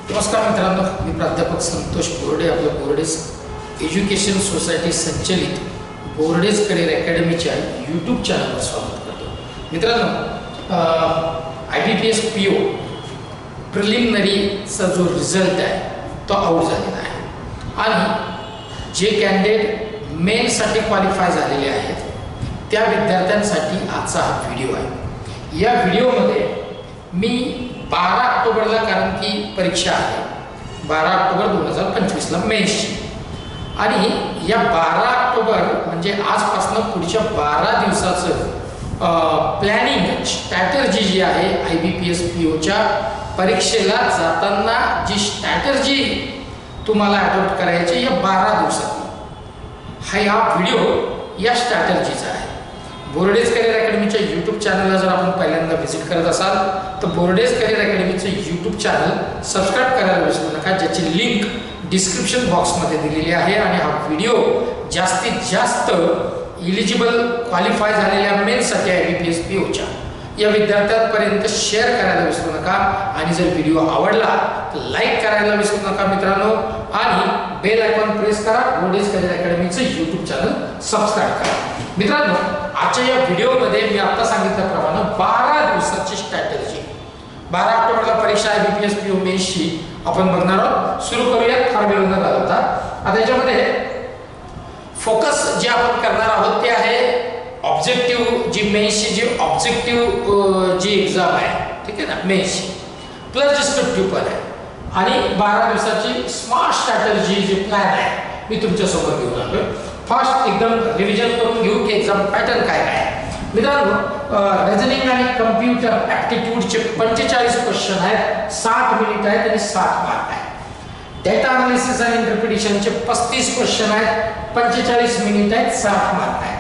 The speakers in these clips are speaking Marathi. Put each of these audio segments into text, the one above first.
नमस्कार मित्रांनो, मी प्राध्यापक संतोष बोर्डे आपल्या बोर्डेज एज्युकेशन सोसायटी संचलित बोर्डेज करिअर अकॅडमीच्या यूट्यूब चॅनलवर स्वागत करतो. मित्रांनो, IBPS PO प्रिलिमिनरीचा जो रिझल्ट आहे तो आउट झालेला आहे आणि जे कॅन्डिडेट मेनसाठी क्वालिफाय झालेले आहेत त्या विद्यार्थ्यांसाठी आजचा हा व्हिडिओ आहे. या व्हिडिओमध्ये मी 12 ऑक्टोबरला, कारण की परीक्षा आहे 12 ऑक्टोबर 2025ला मेन्सची, आणि या 12 ऑक्टोबर म्हणजे आजपासून पुढच्या 12 दिवसाचं प्लॅनिंग स्ट्रॅटर्जी जी आहे IBPS POच्या परीक्षेला जाताना जी स्ट्रॅटर्जी तुम्हाला अडॉप्ट करायची या 12 दिवसात हा व्हिडिओ या स्ट्रॅटर्जीचा आहे. बोर्डेज करिअर अकॅडमीच्या यूट्यूब चॅनलला जर आपण पहिल्यांदा व्हिजिट करत असाल तर बोर्डेज करिअर अकॅडमीचं यूट्यूब चॅनल सबस्क्राईब करायला विसरू नका, ज्याची लिंक डिस्क्रिप्शन बॉक्समध्ये दिलेली आहे. आणि हा व्हिडिओ जास्तीत जास्त इलिजिबल क्वालिफाय झालेल्या मेन्ससाठी IBPS POच्या या विद्यार्थ्यांपर्यंत शेअर करायला विसरू नका. आणि जर व्हिडिओ आवडला तर लाईक करायला विसरू नका मित्रांनो, आणि बेल आयकॉन प्रेस करा. बोर्डेज करिअर अकॅडमीचं यूट्यूब चॅनल सबस्क्राईब करा. मित्रांनो, आजच्या या व्हिडिओमध्ये मी आता सांगितल्याप्रमाणे 12 दिवसाची स्ट्रॅटर्जी, 12 ऑक्टोबरला परीक्षा IBPS PO मेन्सची आपण बघणार आहोत. सुरू करूयात फार वेळ न घालवता. आता याच्यामध्ये फोकस जे आपण करणार आहोत ते आहे ऑब्जेक्टिव्ह, जी मेन्सची जी ऑब्जेक्टिव्ह जी एक्झाम आहे, ठीक आहे ना, मेन्सची प्लस डिस्क्रिप्टिव्ह पण आहे, आणि 12 दिवसाची स्मार्ट स्ट्रॅटर्जी जी प्लॅन आहे मी तुमच्यासोबत घेऊन आलोय. फर्स्ट एकदम रिव्हिजन करून घेऊ की एक्झाम पॅटर्न काय आहे. मित्रांनो, रिजनिंग आणि कम्प्युटर ॲप्टिट्यूडचे 45 क्वेश्चन आहेत, 60 मिनिट आहेत आणि 60 मार्क आहे. डेटा अनालिसिस आणि इंटरप्रिटेशनचे 35 क्वेश्चन आहेत, 45 मिनिट आहेत, 60 मार्क आहे.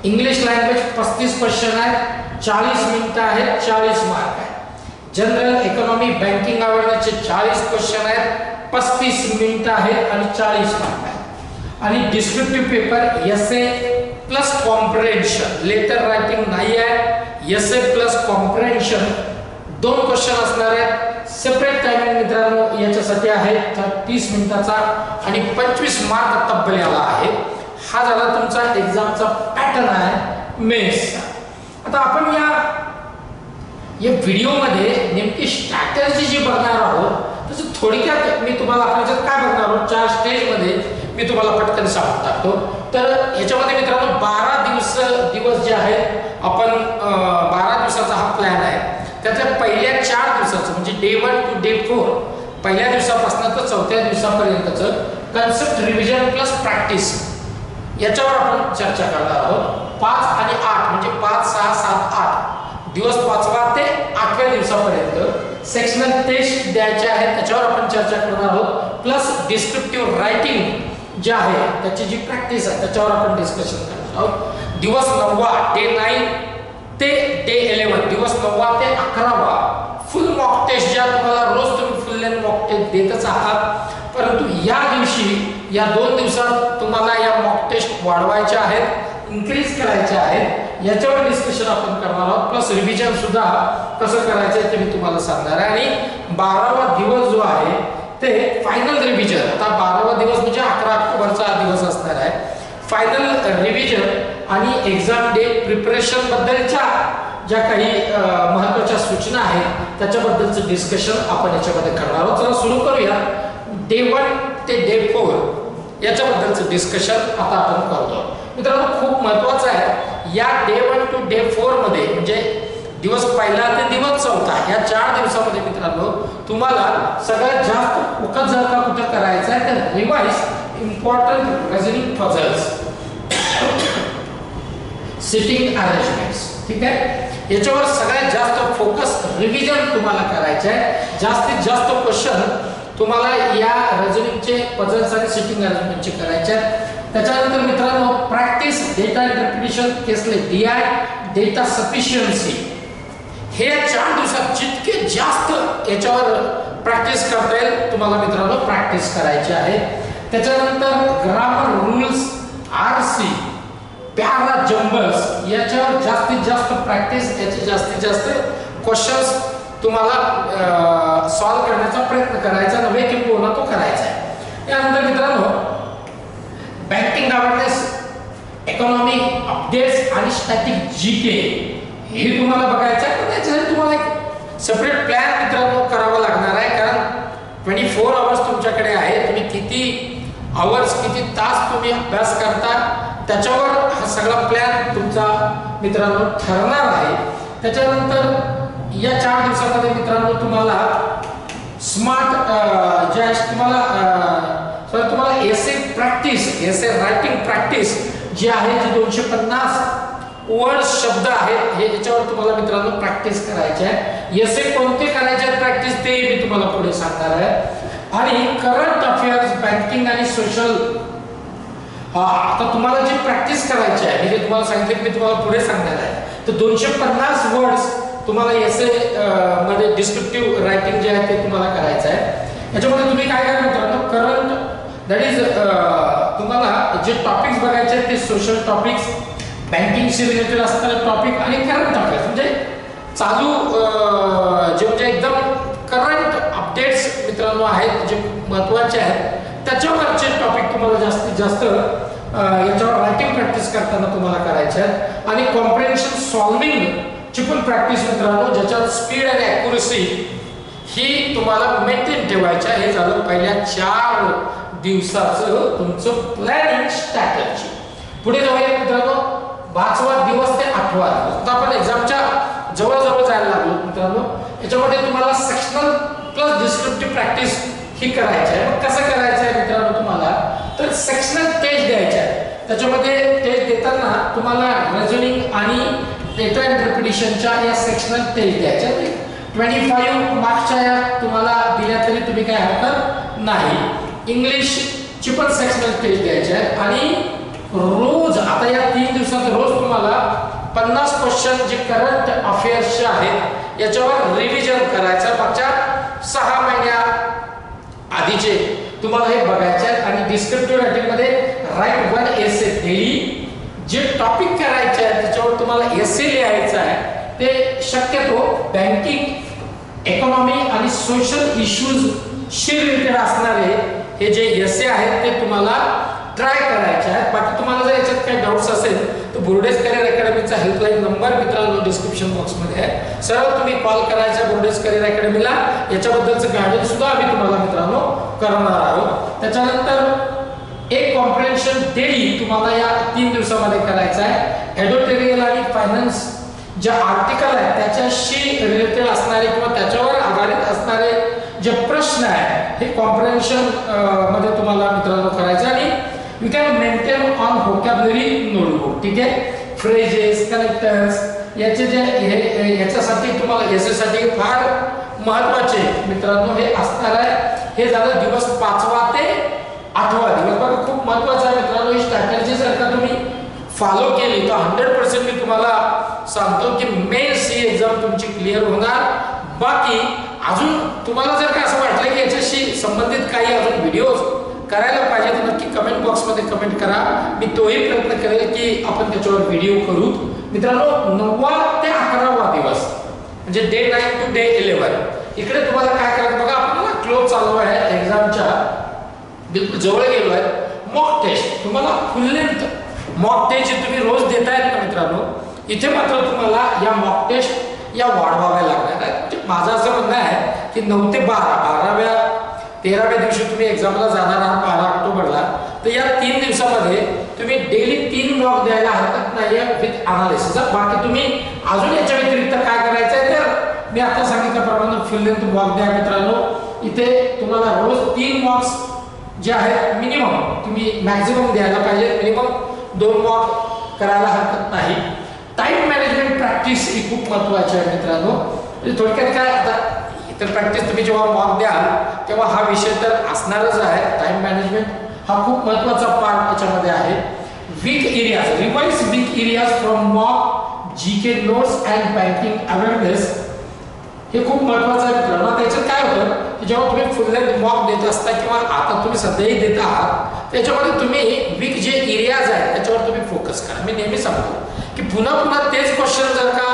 इंग्लिश लँग्वेज 35 क्वेश्चन आहेत, 40 मिनिटं आहेत, 40 मार्क आहे. जनरल इकॉनॉमी बँकिंग आवडण्याचे 40 क्वेश्चन आहेत, 35 मिनिटं आहेत आणि 40 मार्क आहे. आणि डिस्क्रिप्टिव्ह पेपर एसे प्लस कॉम्प्रिहेन्शन, लेटर रायटिंग नाही आहे, एसे प्लस कॉम्प्रिहेन्शन 2 क्वेश्चन असणार आहेत. सेपरेट टायमिंग मित्रांनो याच्यासाठी आहे 30 मिनिटाचा आणि 25 मार्क तब्बल याला आहे. हा झाला तुमचा एक्झामचा पॅटर्न आहे मेन्सचा. आता आपण या व्हिडिओमध्ये नेमकी स्ट्रॅटर्जी जी बघणार आहोत तसं थोडक्यात मी तुम्हाला आपल्याच्यात काय बघणार आहोत 4 स्टेजमध्ये मी तुम्हाला पटकन सांगून टाकतो. तर याच्यामध्ये मित्रांनो 12 दिवस जे आहेत आपण 12 दिवसाचा हा प्लॅन आहे. त्यातल्या पहिल्या 4 दिवसाचं म्हणजे डे 1 to डे 4, पहिल्या दिवसापासून तर 4थ्या दिवसापर्यंतचं कन्सेप्ट रिव्हिजन प्लस प्रॅक्टिस याच्यावर आपण चर्चा करणार आहोत. 5 आणि 8 म्हणजे 5, 6, 7, 8 दिवस 5व्या ते 8व्या दिवसापर्यंत सेक्शनल टेस्ट द्यायचे आहेत, त्याच्यावर आपण चर्चा करणार आहोत. प्लस डिस्क्रिप्टिव्ह रायटिंग जे आहे त्याची जी प्रॅक्टिस आहे त्याच्यावर आपण डिस्कशन करणार आहोत. दिवस 9 डे 9 ते डे 11, दिवस 9 ते 11 फुल मॉक टेस्ट ज्या तुम्हाला रोज तुम्ही फुल लेंथ मॉक टेस्ट देतच आहात, परंतु या दिवशी या 2 दिवसात तुम्हाला या मॉक टेस्ट वाढवायच्या आहेत, इन्क्रीज करायच्या आहेत, याच्यावर डिस्कशन आपण करणार आहोत. प्लस रिव्हिजन सुद्धा कसं करायचं ते मी तुम्हाला सांगणार आहे. आणि 12वा दिवस जो आहे ते फायनल रिव्हिजन. आता 12वा दिवस म्हणजे 11 ऑक्टोबरचा दिवस असणार आहे. फायनल रिव्हिजन आणि एक्झाम डे प्रिपरेशन बद्दलच्या ज्या काही महत्त्वाच्या सूचना आहेत त्याच्याबद्दलचं डिस्कशन आपण याच्यामध्ये करणार आहोत. चला सुरू करूया. डे 1 ते डे 4 याच्याबद्दलचं डिस्कशन आता आपण करतो. मित्रांनो, खूप महत्त्वाचं आहे या डे 1 to डे 4 मध्ये म्हणजे दिवस 1 ते दिवस 4 या 4 दिवसामध्ये मित्रांनो तुम्हाला सगळ्यात जास्त फोकस जर का कुठं करायचं आहे तर revise important reasoning puzzles, sitting arrangements, ठीक आहे. याच्यावर सगळ्यात जास्त फोकस रिव्हिजन तुम्हाला करायचं आहे. जास्तीत जास्त क्वेश्चन तुम्हाला या रिजनिंगचे पझल्स आणि सिटिंग अरेंजमेंटचे करायचे आहेत. त्याच्यानंतर मित्रांनो प्रॅक्टिस डेटा इंटरप्रिटेशन केसले DI डेटा सफिशियन्सी हे 4 दिवसात जितके जास्त याच्यावर प्रॅक्टिस करता येईल तुम्हाला मित्रांनो प्रॅक्टिस करायची आहे. त्याच्यानंतर grammar rules, RC, para jumbles याच्यावर जास्तीत जास्त प्रॅक्टिस, याचे जास्तीत जास्त क्वेश्चन्स तुम्हाला सॉल्व करण्याचा प्रयत्न करायचा नव्हे किंवा तो करायचा आहे। यानंतर मित्रांनो बँकिंग अवेअरनेस, इकॉनॉमी अपडेट्स आणि स्टॅटिक जीके हे तुम्हाला बघायचं आहे। पण त्याच्यासाठी तुम्हाला एक सेपरेट प्लॅन मित्रांनो करावा लागणार आहे, कारण 24 आवर्स तुमच्याकडे आहे। तुम्ही किती आवर्स किती तास तुम्ही अभ्यास करता त्याच्यावर हा सगळा प्लॅन तुमचा मित्रांनो ठरणार आहे। त्याच्यानंतर या 4 दिवसामध्ये मित्रांनो तुम्हाला स्मार्ट जे तुम्हाला एसे प्रॅक्टिस, एसे रायटिंग प्रॅक्टिस जी आहे, जी 250 वर्ड्स शब्द आहेत हे याच्यावर तुम्हाला मित्रांनो प्रॅक्टिस करायची आहे। एसे कोणते करायचे आहेत प्रॅक्टिस ते मी तुम्हाला पुढे सांगणार आहे। आणि करंट अफेअर्स, बँकिंग आणि सोशल, आता तुम्हाला जी प्रॅक्टिस करायची आहे, मी तुम्हाला सांगितलं मी तुम्हाला पुढे सांगणार आहे। तर 250 वर्ड्स तुम्हाला एसे मध्ये डिस्क्रिप्टिव्ह रायटिंग जे आहे ते तुम्हाला करायचं आहे। याच्यामध्ये तुम्ही काय करा मित्रांनो, करंट दॅट इज तुम्हाला जे टॉपिक्स बघायचे आहेत ते सोशल टॉपिक्स, बँकिंगशी रिलेटेड असणारे टॉपिक आणि करंट अफेअर्स म्हणजे चालू जे म्हणजे एकदम करंट अपडेट्स मित्रांनो आहेत जे महत्त्वाचे आहेत त्याच्यावरचे टॉपिक तुम्हाला जास्तीत जास्त याच्यावर रायटिंग प्रॅक्टिस करताना तुम्हाला करायचे आहेत। आणि कॉम्प्रिहेन्शन सॉल्विंग ची पण प्रॅक्टिस मित्रांनो, ज्याच्यावर स्पीड आणि ॲक्युरसी ही तुम्हाला मेंटेन ठेवायची आहे। हे झालं पहिल्या 4 दिवसाचं तुमचं प्लॅनिंग स्ट्रॅटेजी। पुढे जाऊया मित्रांनो, 5वा दिवस ते 8वा दिवस। आता आपण एक्झामच्या जवळ जायला लागलो मित्रांनो। याच्यामध्ये तुम्हाला सेक्शनल प्लस डिस्क्रिप्टिव्ह प्रॅक्टिस ही करायची आहे। मग कसं करायचं आहे मित्रांनो तुम्हाला, तर सेक्शनल टेस्ट द्यायचे आहे। त्याच्यामध्ये टेस्ट देताना तुम्हाला रिझनिंग आणि डेटा अँड रिपिटिशनच्या या सेक्शनल टेस्ट द्यायच्या। 25 मार्क्सच्या या तुम्हाला दिल्या तरी तुम्ही काय हरकत नाही। इंग्लिशची पण सेक्शनल टेस्ट द्यायची आहे। आणि रोज आता या 3 दिवसात रोज तुम्हाला 50 क्वेश्चन जे करंट अफेअर्सचे आहेत याच्यावर रिव्हिजन करायचं। मागच्या 6 महिन्या आधीचे तुम्हाला हे बघायचे आहेत। आणि डिस्क्रिप्टिव्ह रायटिंग मध्ये राईट 1 एसे डेली, जे टॉपिक करायचे आहेत त्याच्यावर तुम्हाला एसे लिहायचं आहे ते शक्यतो बँकिंग, इकॉनॉमी आणि सोशल इश्यूज शी रिलेटेड असणारे हे जे एसे आहेत ते तुम्हाला ट्राय करायचे आहेत। बाकी तुम्हाला जर याच्यात काही डाऊट्स असेल तर बोर्डेस करिअर अकॅडमीचा हेल्पलाईन नंबर मित्रांनो डिस्क्रिप्शन बॉक्समध्ये आहे, सरळ तुम्ही कॉल करायचा बोर्डेस करिअर अकॅडमीला। याच्याबद्दलचं गायडन्स सुद्धा आम्ही तुम्हाला मित्रांनो करणार आहोत। त्याच्यानंतर एक कॉम्प्रिहेन्शन डेली तुम्हाला या 3 दिवसामध्ये करायचं आहे। एडिटोरियल आणि फायनान्स जे आर्टिकल आहे त्याच्याशी रिलेटेड असणारे किंवा त्याच्यावर आधारित असणारे जे प्रश्न आहेत हे कॉम्प्रिहेन्शन मध्ये तुम्हाला मित्रांनो करायचं। आणि you can maintain on vocabulary notebook, ठीक आहे। फ्रेजेस, कनेक्टर्स याचे जे याच्यासाठी तुम्हाला एसेसाठी फार महत्त्वाचे मित्रांनो हे असणार आहे। हे झालं दिवस 5वा ते 8वा दिवस। बघा खूप महत्त्वाचं आहे मित्रांनो, ही स्ट्रॅटेजी जर का तुम्ही फॉलो केली तर 100% मी तुम्हाला सांगतो की मेन्स ही एक्झाम तुमची क्लिअर होणार। बाकी अजून तुम्हाला जर का असं वाटलं की याच्याशी संबंधित काही अजून व्हिडिओज करायला पाहिजे तर नक्की कमेंट बॉक्समध्ये कमेंट करा, मी तोही प्रयत्न करेल की आपण त्याच्यावर व्हिडिओ करू। मित्रांनो 9वा ते 11वा दिवस म्हणजे डे 9 टू डे 11 इकडे तुम्हाला काय करायचं बघा, आपल्याला क्लोज चालू आहे एक्झामच्या बिलकुल जवळ गेलो आहे। मॉक टेस्ट तुम्हाला फुल लेंथ मॉक टेस्ट जे तुम्ही रोज देतायत ना मित्रांनो, इथे मात्र तुम्हाला या मॉक टेस्ट या वाढवाव्या लागणार आहेत। माझं असं म्हणणं आहे की 9 ते 12 13व्या दिवशी तुम्ही एक्झामला जाणार आहात 12 ऑक्टोबरला, तर या 3 दिवसामध्ये तुम्ही डेली 3 मॉक द्यायला हरकत नाही आहे विथ अनालिसिस। बाकी तुम्ही अजून याच्या व्यतिरिक्त काय करायचं आहे तर मी आता सांगितल्याप्रमाणे फुल लेंथ मॉक द्या मित्रांनो। इथे तुम्हाला रोज 3 मॉक्स जे आहेत मिनिमम तुम्ही मॅक्झिमम द्यायला पाहिजे, मिनिमम 2 मॉक करायला हरकत नाही। टाइम मॅनेजमेंट प्रॅक्टिस ही खूप महत्त्वाची आहे मित्रांनो। म्हणजे थोडक्यात काय, आता इतर प्रॅक्टिस तुम्ही जेव्हा मॉक द्याल तेव्हा हा विषय तर असणारच आहे। टाइम मॅनेजमेंट हा खूप महत्त्वाचा पार्ट याच्यामध्ये आहे। Weak areas, revise weak areas from mock, GK notes and banking awareness हे खूप महत्त्वाचं आहे मित्रांनो। त्याच्यात काय होतं की जेव्हा तुम्ही फुल लेंथ मॉक देत असता किंवा आता तुम्ही सध्याही देत आहात त्याच्यामध्ये तुम्ही वीक जे एरियाज आहेत त्याच्यावर तुम्ही फोकस करा। मी नेहमी सांगतो की पुन्हा पुन्हा तेच क्वेश्चन जर का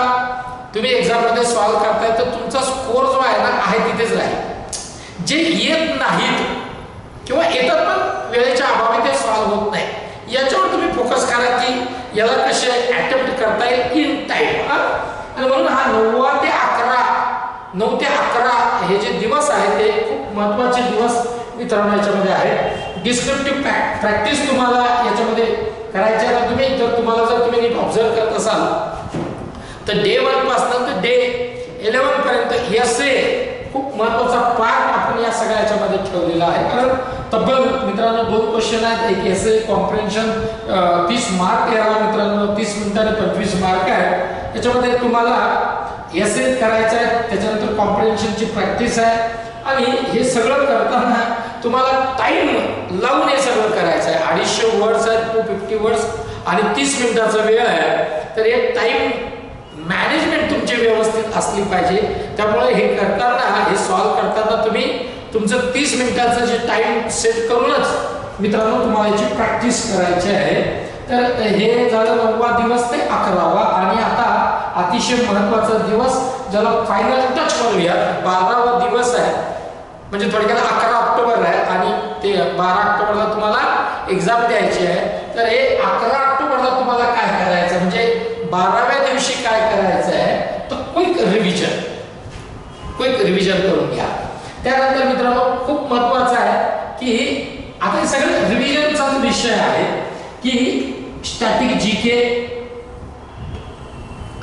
तुम्ही एक्झाममध्ये सॉल्व्ह करताय तर तुमचा स्कोर जो आहे ना आहे तिथेच राहील। जे येत नाहीत किंवा येतात पण वेळेच्या अभावी ते सॉल्व्ह होत नाही, याच्यावर तुम्ही फोकस करा की याला कसे अटेम्प्ट करता येईल इन टाइम. आणि म्हणून हा 9 ते 11 हे जे दिवस आहेत ते खूप महत्त्वाचे दिवस मित्रांनो याच्यामध्ये आहेत. डिस्क्रिप्टिव्ह प्रॅक्टिस तुम्हाला याच्यामध्ये करायची आहे. तुम्ही जर तुम्ही नीट ऑब्झर्व करत असाल तर डे 1 पासून तर डे 11 पर्यंत एसे खूप महत्त्वाचा पार्ट आपण या सगळ्या याच्यामध्ये ठेवलेला आहे. कारण तब्बल मित्रांनो 2 क्वेश्चन आहेत. एक एसे कॉम्प्रिहेन्शन 30 मार्क याला मित्रांनो 30 मिनिटांनी 25 मार्क आहे. याच्यामध्ये तुम्हाला एसे करायचं आहे, त्याच्यानंतर कॉम्प्रिहेन्शनची प्रॅक्टिस आहे. आणि हे सगळं करताना तुम्हाला टाइम लावून हे सगळं करायचं आहे. 250 वर्ड्स आहेत, 250 वर्ड्स आणि 30 मिनिटाचा वेळ आहे. तर हे टाइम मॅनेजमेंट तुमची व्यवस्थित असली पाहिजे. त्यामुळे हे करताना, हे सॉल्व करताना तुम्ही तुमचं 30 मिनिटाचं जे टाइम सेट करूनच मित्रांनो तुम्हाला याची प्रॅक्टिस करायची आहे. तर हे झालं 9वा दिवस ते 11वा. आणि आता अतिशय महत्त्वाचा दिवस ज्याला फायनल टच करूया, 12वा दिवस आहे. म्हणजे थोडक्यात 11 ऑक्टोबर आहे आणि ते 12 ऑक्टोबरला तुम्हाला एक्झाम द्यायची आहे. तर हे 11 ऑक्टोबरला तुम्हाला काय करायचं म्हणजे 12व्या दिवशी काय करायचं आहे तर क्विक रिव्हिजन करून घ्या. त्यानंतर मित्रांनो खूप महत्त्वाचं आहे की आता हे सगळं रिव्हिजनचा विषय आहे की स्टॅटिक जीके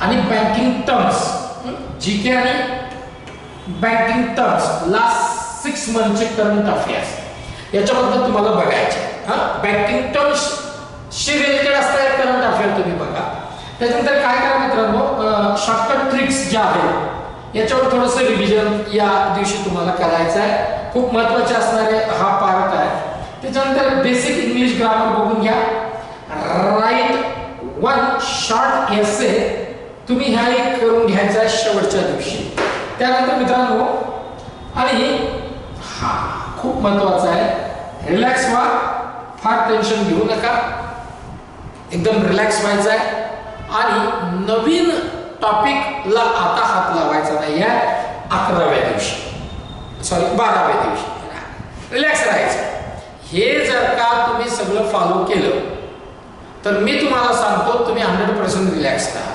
आणि बँकिंग टर्म्स, जीके आणि बँकिंग टर्म्स लास्ट 6 मंथचे करंट अफेअर्स याच्याबद्दल तुम्हाला बघायचे. बँकिंग टर्म्स शी रिलेटेड असणारे करंट अफेअर तुम्ही बघा. त्यानंतर काय करा मित्रांनो, शॉर्टकट ट्रिक्स ज्या आहेत याच्यावर थोडंसं रिव्हिजन या दिवशी तुम्हाला करायचं आहे. खूप महत्त्वाचे असणारे हा पार्ट आहे. त्याच्यानंतर बेसिक इंग्लिश ग्रामर बघून घ्या. राईट 1 शॉर्ट एसे तुम्ही ह्या एक करून घ्यायचा आहे शेवटच्या दिवशी. त्यानंतर मित्रांनो आणि हा खूप महत्त्वाचा आहे, रिलॅक्स व्हा, फार टेन्शन घेऊ नका, एकदम रिलॅक्स व्हायचं आहे. आणि नवीन टॉपिकला आता हात लावायचा नाही आहे 11व्या दिवशी, सॉरी 12व्या दिवशी रिलॅक्स राहायचं. हे जर का तुम्ही सगळं फॉलो केलं तर मी तुम्हाला सांगतो तुम्ही 100% रिलॅक्स राहा.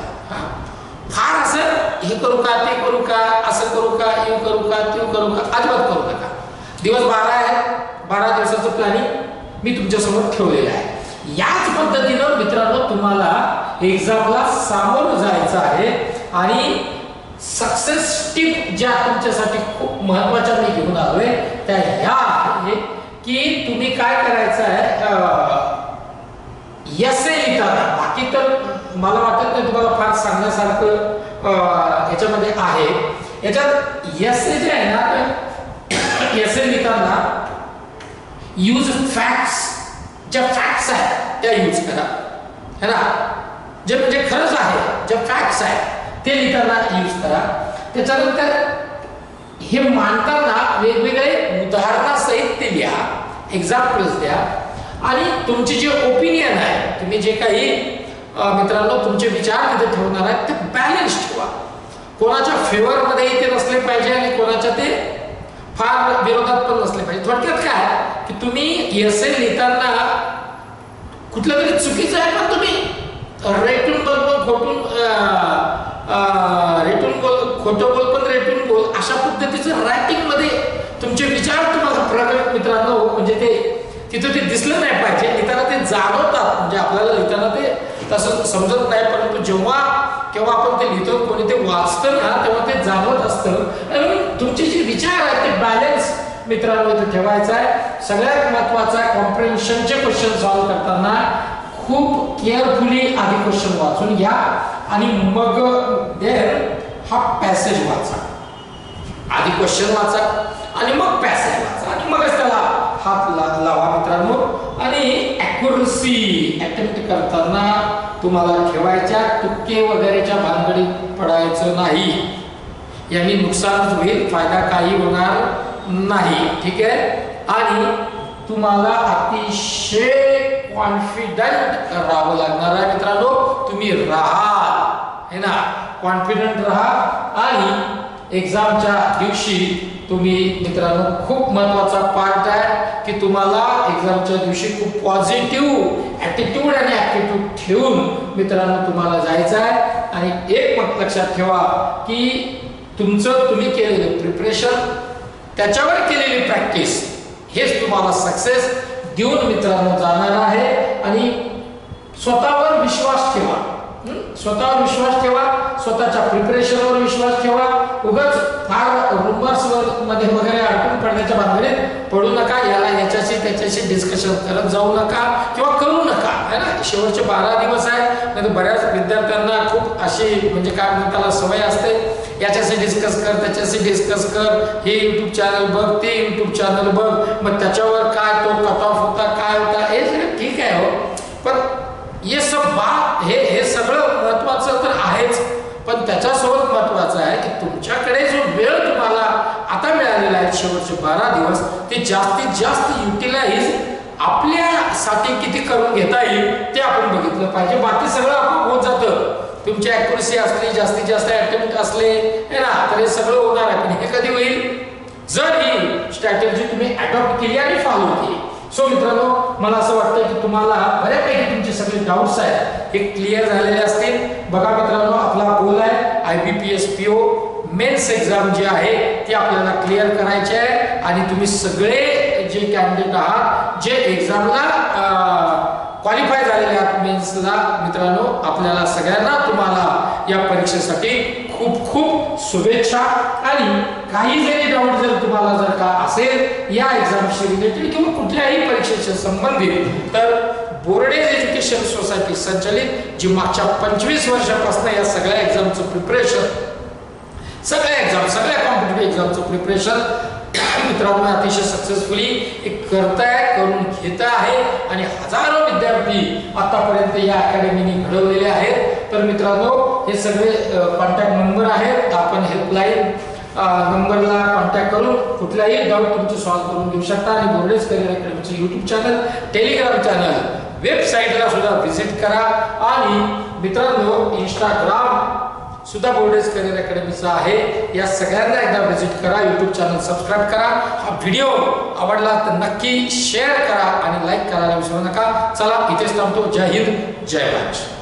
फार असं हे करू का ते करू का असं करू का हे करू का ते करू का अजिबात करू नका. दिवस 12 आहे, 12 दिवसाचं प्लॅनिंग मी तुमच्यासमोर ठेवलेलं आहे. याच पद्धतीनं मित्रांनो तुम्हाला एक्झामला सामोरं जायचं आहे. आणि सक्सेस टिप ज्या तुमच्यासाठी खूप महत्त्वाच्या मी घेऊन आलोय त्या ह्या आहे की तुम्ही काय करायचं आहे, एसे लिहिताना, बाकी तर मला वाटत नाही तुम्हाला फार सांगण्यासारखं याच्यामध्ये आहे. याच्यात एसे जे आहे ना, एसे लिहिताना यूज फॅक्ट्स, ज्या फॅक्ट्स आहेत त्या यूज करा, है ना. जे म्हणजे खरंच आहे, जे फॅक्ट्स आहेत ते लिहिताना यूज करा. त्याच्यानंतर हे मांडताना वेगवेगळे उदाहरणासहित ते लिहा, एक्झाम्पल्स द्या. आणि तुमची जे ओपिनियन आहे, तुम्ही जे काही मित्रांनो तुमचे विचार तिथे ठेवणार आहेत ते बॅलन्स ठेवा. कोणाच्या फेवरमध्ये ते नसले पाहिजे आणि कोणाच्या ते फार विरोधात पण नसले पाहिजे. थोडक्यात काय की तुम्ही एसे लिहिताना कुठलं तरी चुकीचं आहे पण तुम्ही रेटून बोल, खोटं बोल पण रेटून बोल, अशा पद्धतीचं रायटिंग मध्ये तुमचे विचार तुम्हाला प्रगट मित्रांनो म्हणजे ते तिथं ते दिसलं नाही पाहिजे. लिहिताना ते जाणवतात, म्हणजे आपल्याला लिहिताना ते तसं समजत नाही, परंतु जेव्हा आपण ते लिहितो, कोणी ते वाचतं ना तेव्हा ते जाणवत असतं. आणि तुमचे जे विचार आहेत ते बॅलन्स मित्रांनो इथे ठेवायचा आहे. सगळ्यात महत्त्वाचा आहे कॉम्प्रिहेन्शनचे क्वेश्चन सॉल्व्ह करताना खूप केअरफुली आधी क्वेश्चन वाचून घ्या आणि मग हा पॅसेज वाचा. आधी क्वेश्चन वाचा आणि मग पॅसेज वाचा आणि मगच त्याला हात लावा मित्रांनो. आणि ॲक्युरसी अटेम्प्ट करताना तुम्हाला ठेवायच्या तुक्के वगैरेच्या भानगडीत पडायचं नाही. यांनी नुकसान होईल, फायदा काही होणार नाही. ठीक आहे. आणि तुम्हाला अतिशय कॉन्फिडंट राहावं लागणार आहे मित्रांनो. तुम्ही राहा, है ना, कॉन्फिडंट राहा. आणि एक्झामच्या दिवशी तुम्ही मित्रांनो खूप महत्त्वाचा पार्ट आहे की तुम्हाला एक्झामच्या दिवशी खूप पॉझिटिव्ह ॲटिट्यूड आणि ॲटिट्यूड ठेवून मित्रांनो तुम्हाला जायचं आहे। आणि एक मत लक्षात ठेवा की तुम्ही केलेलं प्रिपरेशन, त्याच्यावर केलेली प्रॅक्टिस हेच तुम्हाला सक्सेस देऊन मित्रांनो जाणार आहे। आणि स्वतःवर विश्वास ठेवा, स्वतःवर विश्वास ठेवा, स्वतःच्या प्रिपरेशनवर विश्वास ठेवा। उगाच फार रूमर्स मध्ये वगैरे अडकून पडण्याच्या भानगडीत पडू नका, याच्याशी त्याच्याशी डिस्कशन करत जाऊ नका किंवा करू नका, है ना। शेवटचे 12 दिवस आहे, म्हणजे बऱ्याच विद्यार्थ्यांना खूप अशी म्हणजे काय म्हणतात त्याला सवय असते, याच्याशी डिस्कस कर, त्याच्याशी डिस्कस कर, हे यूट्यूब चॅनल बघ, ते यूट्यूब चॅनल बघ, मग त्याच्यावर काय तो कट ऑफ होता काय होता, हे सगळं ठीक आहे हो, पण हे हे सगळं महत्वाचं तर आहेच, पण त्याच्यासोबत महत्वाचं आहे की तुमच्याकडे जो वेळ तुम्हाला आता मिळालेला आहे शेवटचे 12 दिवस, ते जास्तीत जास्त युटिलाइज आपल्यासाठी किती करून घेता येईल ते आपण बघितलं पाहिजे। बाकी सगळं आपण होत जातं, तुमची ॲक्युरसी असली, जास्तीत जास्त अटेम्प्ट असले है ना, तर हे सगळं होणार आहे। पण हे कधी होईल जर ही स्ट्रॅटेजी तुम्ही अडॉप्ट केली आणि फॉलो केली। सो मित्रांनो, मला असं वाटतं की तुम्हाला बऱ्यापैकी तुमचे सगळे डाऊट्स आहेत हे क्लिअर झालेले असतील। बघा मित्रांनो, आपला गोल आहे IBPS PO मेन्स एक्झाम जे आहे ते आपल्याला क्लिअर करायचे आहे। आणि तुम्ही सगळे जे कॅन्डिडेट आहात, जे एक्झामला क्वालिफाय झालेले आहात मेन्सला, मित्रांनो आपल्याला सगळ्यांना तुम्हाला या परीक्षेसाठी खूप खूप शुभेच्छा। आणि काही जरी डाऊट जर तुम्हाला जर का असेल या एक्झामशी रिलेटेड किंवा कुठल्याही परीक्षेशी संबंधित, तर बोर्डेज एज्युकेशन सोसायटी संचलित जी मागच्या 25 वर्षापासून या सगळ्या एक्झामचं प्रिपरेशन, सगळ्या कॉम्पिटिटिव्ह एक्झामचं प्रिपरेशन मित्रांनो अतिशय सक्सेसफुली करून घेत आहे। आणि हजारो विद्यार्थी आतापर्यंत या अकॅडमीने घडवलेले आहेत। तर मित्रांनो, हे सगळे कॉन्टॅक्ट नंबर आहेत, आपण हेल्पलाईन नंबरला कॉन्टॅक्ट करून कुठलाही डाऊट तुमचे सॉल्व्ह करून घेऊ शकता। आणि बोर्डेज करिअर अकॅडमीचे यूट्यूब चॅनल, टेलिग्राम चॅनल, वेबसाईटला सुद्धा व्हिजिट करा। आणि मित्रांनो, इंस्टाग्राम सुद्धा बोर्डेज करिअर अकॅडमीचा आहे, या सगळ्यांना एकदा व्हिजिट करा, यूट्यूब चॅनल सबस्क्राईब करा। हा व्हिडिओ आवडला तर नक्की शेअर करा आणि लाईक करायला विसरू नका। चला इथेच थांबतो। जय हिंद, जय महाराष्ट्र।